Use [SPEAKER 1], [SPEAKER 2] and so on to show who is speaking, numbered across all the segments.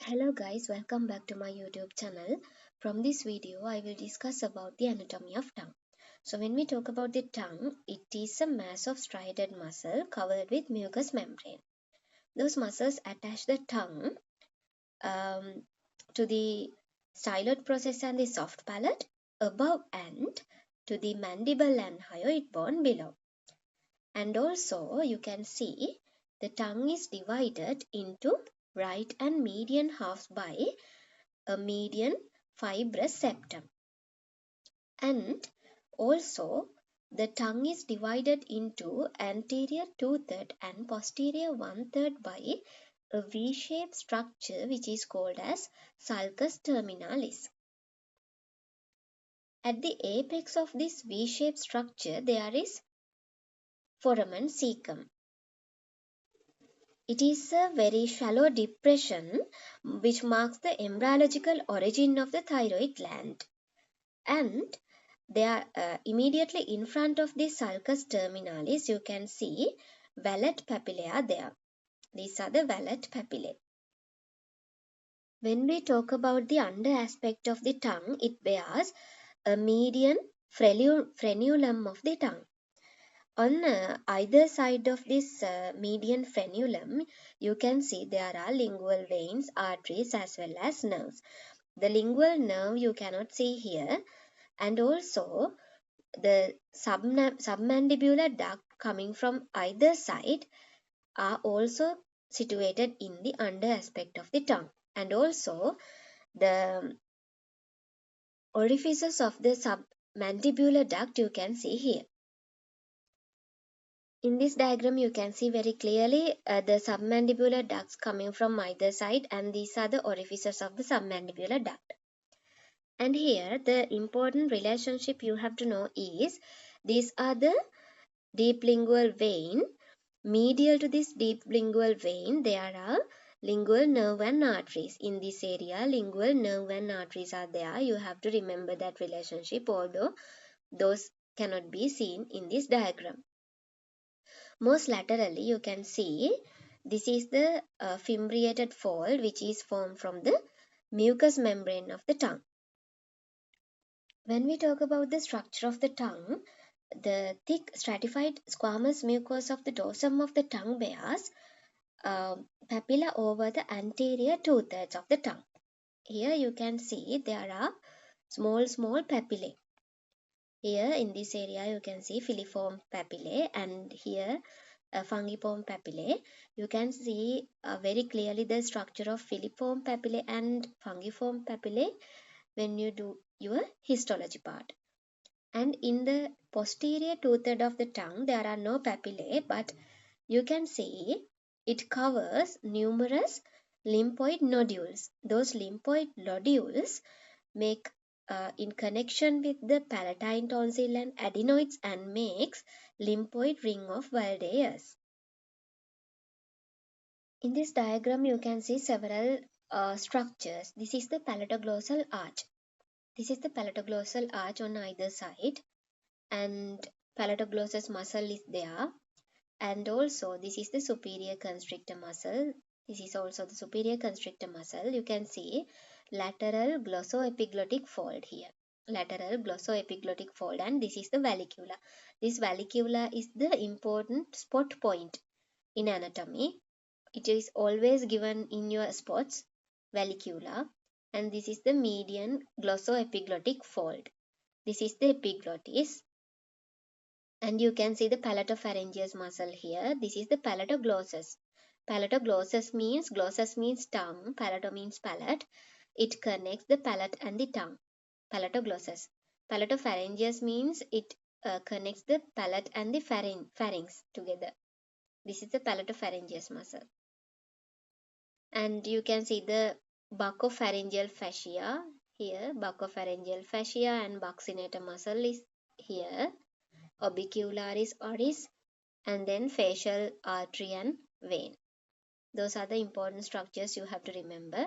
[SPEAKER 1] Hello guys, welcome back to my YouTube channel. From this video, I will discuss about the anatomy of tongue. So when we talk about the tongue, it is a mass of striated muscle covered with mucous membrane. Those muscles attach the tongue um, to the styloid process and the soft palate above and to the mandible and hyoid bone below. And also you can see the tongue is divided into right and median halves by a median fibrous septum. And also, the tongue is divided into anterior 2/3 and posterior 1/3 by a V-shaped structure which is called as sulcus terminalis. At the apex of this V-shaped structure, there is foramen cecum. It is a very shallow depression which marks the embryological origin of the thyroid gland. And they are immediately in front of the sulcus terminalis. You can see vallet papillae are there. These are the vallet papillae. When we talk about the under aspect of the tongue, it bears a median frenulum of the tongue. On either side of this median frenulum, you can see there are lingual veins, arteries as well as nerves. The lingual nerve you cannot see here, and also the submandibular duct coming from either side are also situated in the under aspect of the tongue, and also the orifices of the submandibular duct you can see here. In this diagram you can see very clearly the submandibular ducts coming from either side, and these are the orifices of the submandibular duct. And here the important relationship you have to know is these are the deep lingual vein. Medial to this deep lingual vein, there are lingual nerve and arteries. In this area, lingual nerve and arteries are there. You have to remember that relationship, although those cannot be seen in this diagram. Most laterally, you can see this is the fimbriated fold which is formed from the mucous membrane of the tongue. When we talk about the structure of the tongue, the thick stratified squamous mucosa of the dorsum of the tongue bears papilla over the anterior 2/3 of the tongue. Here you can see there are small papillae. Here in this area you can see filiform papillae, and here fungiform papillae. You can see very clearly the structure of filiform papillae and fungiform papillae when you do your histology part. And in the posterior 2/3 of the tongue, there are no papillae, but you can see it covers numerous lymphoid nodules. Those lymphoid nodules make in connection with the palatine tonsil and adenoids and makes lymphoid ring of Waldeus. In this diagram, you can see several structures. This is the palatoglossal arch. This is the palatoglossal arch on either side, and palatoglossus muscle is there, and also this is the superior constrictor muscle. This is also the superior constrictor muscle. You can see lateral glossoepiglottic fold here, lateral glossoepiglottic fold, and this is the vallicula. This vallicula is the important spot point in anatomy. It is always given in your spots, vallicula, and this is the median glossoepiglottic fold. This is the epiglottis, and you can see the palatopharyngeus muscle here. This is the palatoglossus. Palatoglossus means, glossus means tongue, palato means palate. It connects the palate and the tongue. Palatoglossus. Palatopharyngeus means it connects the palate and the pharynx together. This is the palatopharyngeus muscle. And you can see the buccopharyngeal fascia here. Buccopharyngeal fascia and buccinator muscle is here. Orbicularis oris, and then facial artery and vein. Those are the important structures you have to remember.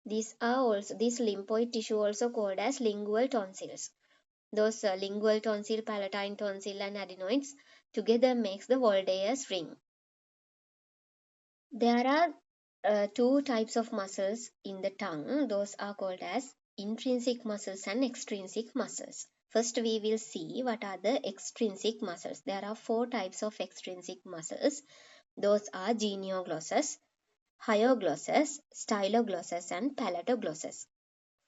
[SPEAKER 1] These are also, this lymphoid tissue also called as lingual tonsils. Those lingual tonsil, palatine tonsil and adenoids together makes the Waldeus ring. There are two types of muscles in the tongue. Those are called as intrinsic muscles and extrinsic muscles. First, we will see what are the extrinsic muscles. There are four types of extrinsic muscles. Those are genioglossus, hyoglossus, styloglossus, and palatoglossus.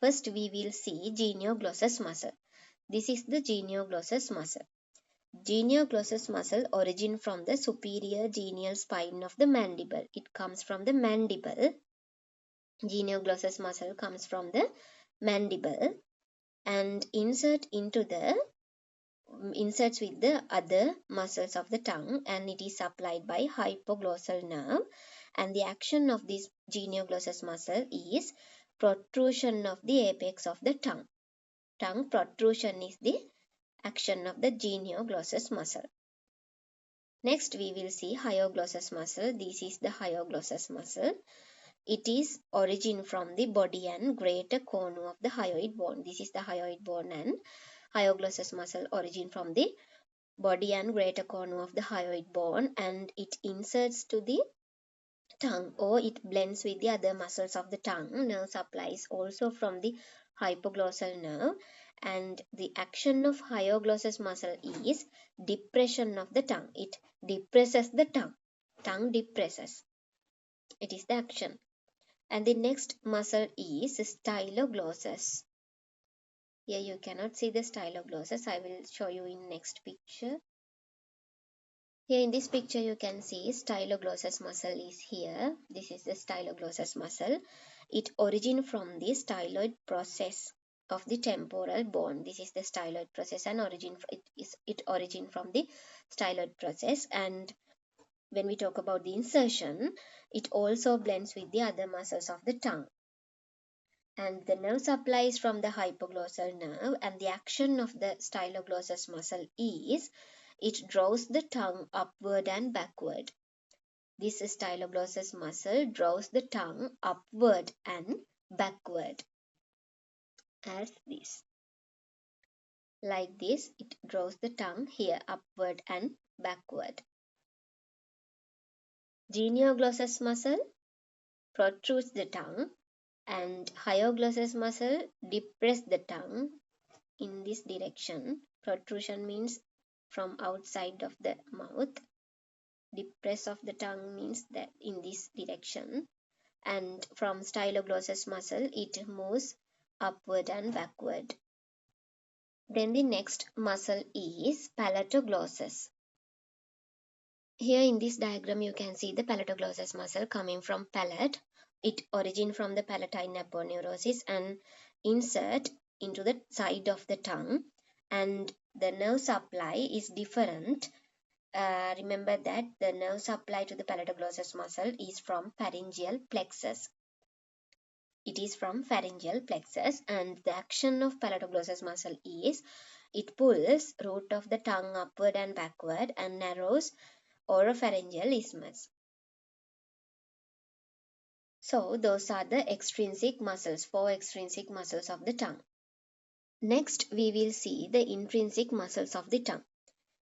[SPEAKER 1] First, we will see genioglossus muscle. This is the genioglossus muscle. Genioglossus muscle origin from the superior genial spine of the mandible. It comes from the mandible. Genioglossus muscle comes from the mandible and inserts with the other muscles of the tongue, and it is supplied by hypoglossal nerve. And the action of this genioglossus muscle is protrusion of the apex of the tongue. Tongue protrusion is the action of the genioglossus muscle. Next, we will see hyoglossus muscle. This is the hyoglossus muscle. It is origin from the body and greater cornu of the hyoid bone. This is the hyoid bone, and hyoglossus muscle origin from the body and greater cornu of the hyoid bone, and it inserts to the tongue, or it blends with the other muscles of the tongue. Nerve supplies also from the hypoglossal nerve, and the action of hyoglossus muscle is depression of the tongue. It depresses the tongue. Tongue depresses. It is the action. And the next muscle is styloglossus. Here you cannot see the styloglossus. I will show you in next picture. Here in this picture you can see styloglossus muscle is here. This is the styloglossus muscle. It origin from the styloid process of the temporal bone. This is the styloid process, and it origin from the styloid process. And when we talk about the insertion, it also blends with the other muscles of the tongue. And the nerve supplies from the hypoglossal nerve, and the action of the styloglossus muscle is it draws the tongue upward and backward. This styloglossus muscle draws the tongue upward and backward as this. Like this, it draws the tongue here upward and backward. Genioglossus muscle protrudes the tongue, and hyoglossus muscle depress the tongue in this direction. Protrusion means from outside of the mouth. Depress of the tongue means that in this direction. And from styloglossus muscle, it moves upward and backward. Then the next muscle is palatoglossus. Here in this diagram you can see the palatoglossus muscle coming from palate. It origin from the palatine aponeurosis and insert into the side of the tongue, and the nerve supply is different. Remember that the nerve supply to the palatoglossus muscle is from pharyngeal plexus. It is from pharyngeal plexus, and the action of palatoglossus muscle is it pulls root of the tongue upward and backward and narrows oropharyngeal isthmus. So those are the extrinsic muscles, four extrinsic muscles of the tongue. Next, we will see the intrinsic muscles of the tongue.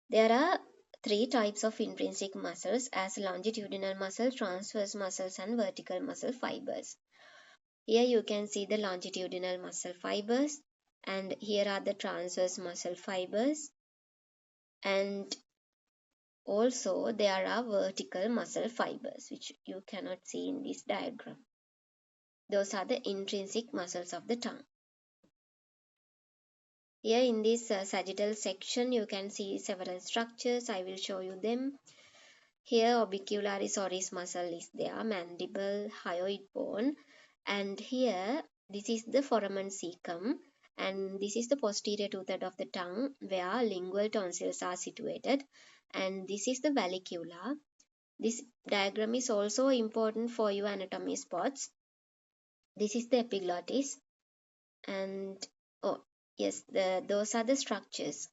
[SPEAKER 1] There are three types of intrinsic muscles as longitudinal muscle, transverse muscles, and vertical muscle fibers. Here you can see the longitudinal muscle fibers, and here are the transverse muscle fibers, and also there are vertical muscle fibers which you cannot see in this diagram. Those are the intrinsic muscles of the tongue. Here in this sagittal section you can see several structures. I will show you them. Here orbicularis oris muscle is there, mandible, hyoid bone, and here this is the foramen cecum, and this is the posterior two-third of the tongue where lingual tonsils are situated, and this is the vallicula. This diagram is also important for your anatomy spots. This is the epiglottis, and oh yes, those are the structures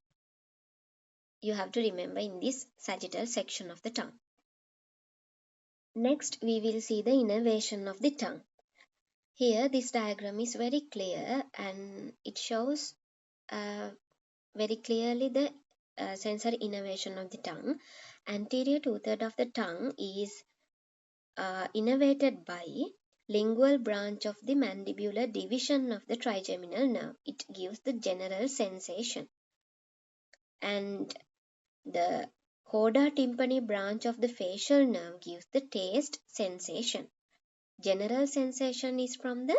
[SPEAKER 1] you have to remember in this sagittal section of the tongue. Next, we will see the innervation of the tongue. Here, this diagram is very clear and it shows very clearly the sensory innervation of the tongue. Anterior two-third of the tongue is innervated by lingual branch of the mandibular division of the trigeminal nerve. It gives the general sensation. And the coda tympani branch of the facial nerve gives the taste sensation. General sensation is from the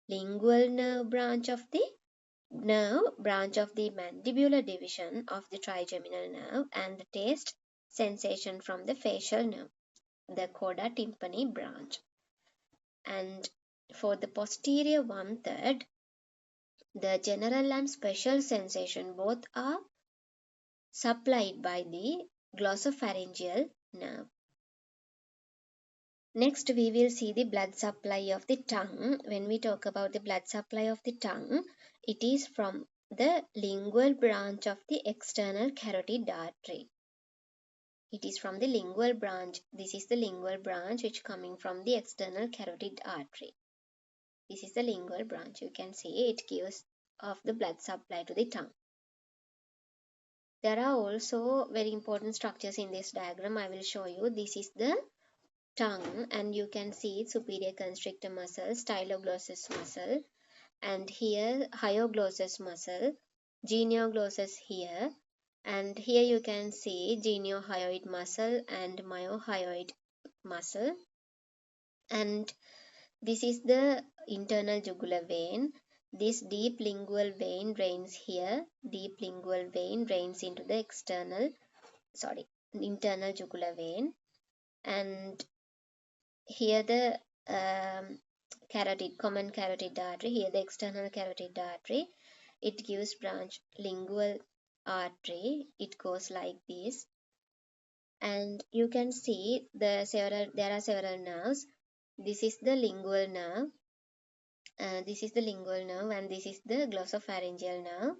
[SPEAKER 1] lingual nerve branch of the mandibular division of the trigeminal nerve, and the taste sensation from the facial nerve, the coda tympani branch. And for the posterior one third, the general and special sensation both are supplied by the glossopharyngeal nerve. Next, we will see the blood supply of the tongue. When we talk about the blood supply of the tongue, it is from the lingual branch of the external carotid artery. It is from the lingual branch. This is the lingual branch which coming from the external carotid artery. This is the lingual branch. You can see it gives of the blood supply to the tongue. There are also very important structures in this diagram. I will show you. This is the tongue, and you can see superior constrictor muscle, styloglossus muscle, and here hyoglossus muscle, genioglossus here, and here you can see geniohyoid muscle and myohyoid muscle. And this is the internal jugular vein. This deep lingual vein drains here. Deep lingual vein drains into the internal jugular vein. And here the common carotid artery, here the external carotid artery. It gives branch lingual artery. It goes like this. And you can see there are several nerves. This is the lingual nerve. This is the lingual nerve, and this is the glossopharyngeal nerve.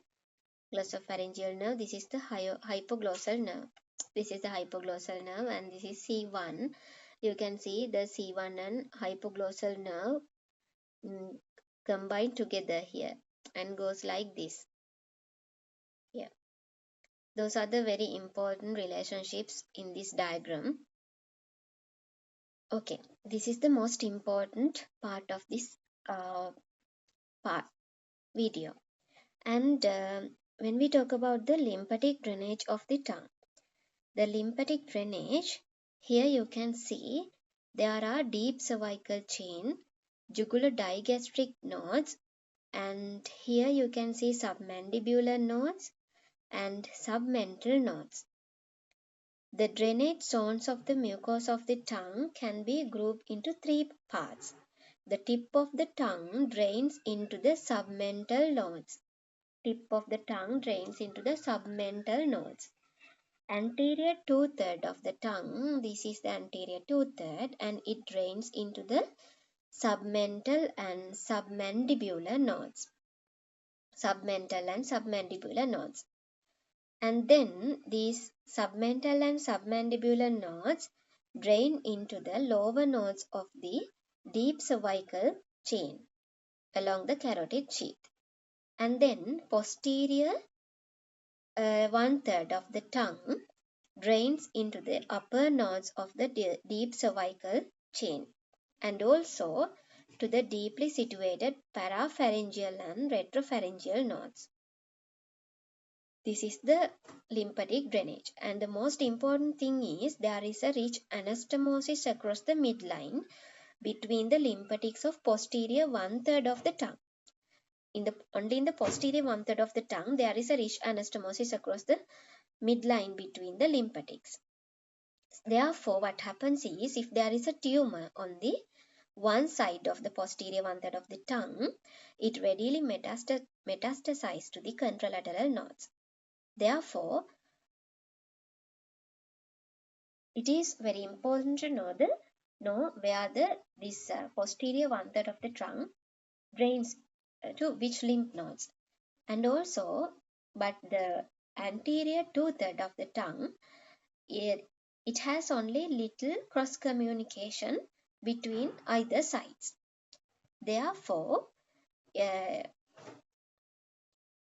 [SPEAKER 1] This is the hypoglossal nerve. This is the hypoglossal nerve, and this is C1. You can see the C1 and hypoglossal nerve combined together here and goes like this. Yeah, those are the very important relationships in this diagram. Okay, this is the most important part of this video. And when we talk about the lymphatic drainage of the tongue, the lymphatic drainage, here you can see there are deep cervical chain, jugular digastric nodes, and here you can see submandibular nodes and submental nodes. The drainage zones of the mucous of the tongue can be grouped into three parts. The tip of the tongue drains into the submental nodes. Anterior two-third of the tongue, this is the anterior two-third, and it drains into the submental and submandibular nodes. And then these submental and submandibular nodes drain into the lower nodes of the deep cervical chain along the carotid sheath. And then posterior one-third of the tongue drains into the upper nodes of the deep cervical chain, and also to the deeply situated parapharyngeal and retropharyngeal nodes. This is the lymphatic drainage, and the most important thing is there is a rich anastomosis across the midline between the lymphatics of posterior one-third of the tongue. Only in the posterior one-third of the tongue there is a rich anastomosis across the midline between the lymphatics. Therefore, what happens is if there is a tumor on the one side of the posterior one-third of the tongue, it readily metastasizes to the contralateral nodes. Therefore, it is very important to know where this posterior one-third of the tongue drains to which lymph nodes, and also, but the anterior two-third of the tongue, it has only little cross communication between either sides. Therefore,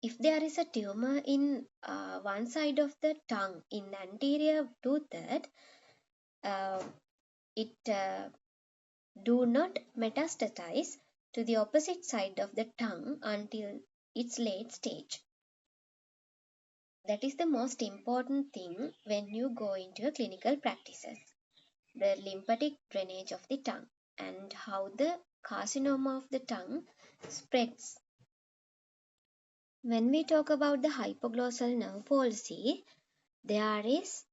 [SPEAKER 1] if there is a tumor in one side of the tongue in anterior two-third, it do not metastasize to the opposite side of the tongue until its late stage. That is the most important thing when you go into a clinical practices. The lymphatic drainage of the tongue and how the carcinoma of the tongue spreads. When we talk about the hypoglossal nerve palsy, there is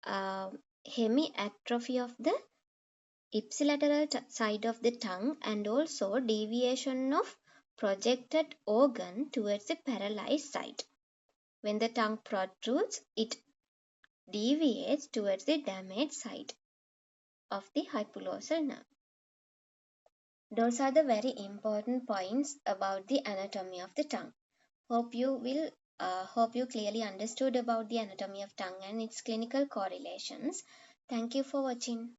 [SPEAKER 1] hemiatrophy of the ipsilateral side of the tongue and also deviation of projected organ towards the paralyzed side. When the tongue protrudes, it deviates towards the damaged side of the hypoglossal nerve. Those are the very important points about the anatomy of the tongue. Hope you clearly understood about the anatomy of tongue and its clinical correlations. Thank you for watching.